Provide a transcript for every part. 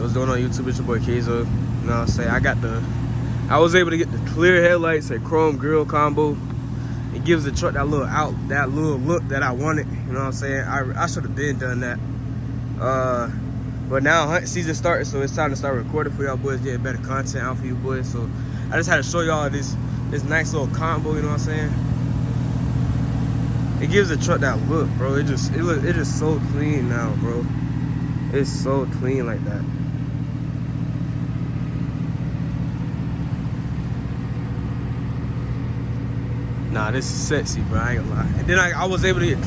what's going on YouTube? It's your boy Keizo. You know what I'm saying? I was able to get the clear headlights and chrome grille combo. It gives the truck that little look that I wanted. You know what I'm saying? I should have been done that. But now hunt season started, so it's time to start recording for y'all boys, getting better content out for you boys. So I just had to show y'all this nice little combo. You know what I'm saying? It gives the truck that look, bro. It just so clean now, bro. It's so clean like that. Nah, this is sexy, bro. I ain't gonna lie. And then I was able to get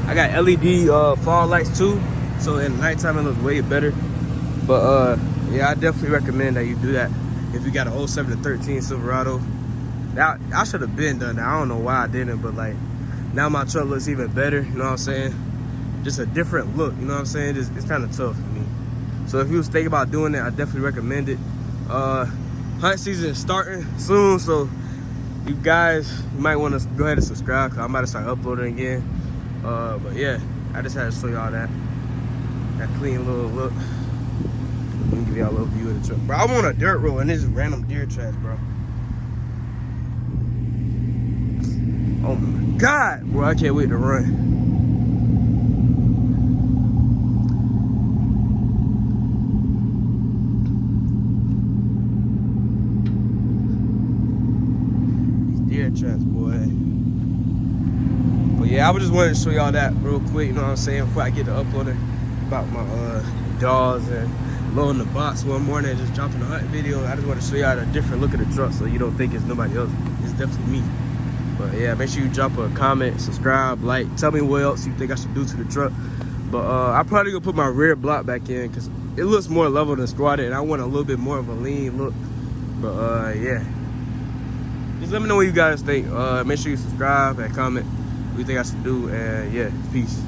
I got LED fog lights too, so in the nighttime it looks way better. But yeah, I definitely recommend that you do that if you got an 07 to 13 Silverado. That I should have been done that. I don't know why I didn't, but like now my truck looks even better. You know what I'm saying? Just a different look. You know what I'm saying? It's kind of tough for me. So if you was thinking about doing it, I definitely recommend it. Hunt season is starting soon, so you guys might want to go ahead and subscribe, because I'm about to start uploading again. But yeah, I just had to show y'all that clean little look. Let me give y'all a little view of the truck, bro. I'm on a dirt road and this is random deer trash, bro. Oh my god, bro, I can't wait to run. Traps, boy. But yeah, I was just wanting to show y'all that real quick, you know what I'm saying, before I get to uploading about my dogs and loading the box one morning and just dropping a hunt video. I just want to show y'all a different look at the truck so you don't think it's nobody else. It's definitely me. But yeah, make sure you drop a comment, subscribe, like, tell me what else you think I should do to the truck. But I'm probably gonna put my rear block back in because it looks more level than squatted, and I want a little bit more of a lean look. But yeah, just let me know what you guys think. Make sure you subscribe and comment what you think I should do. And yeah, peace.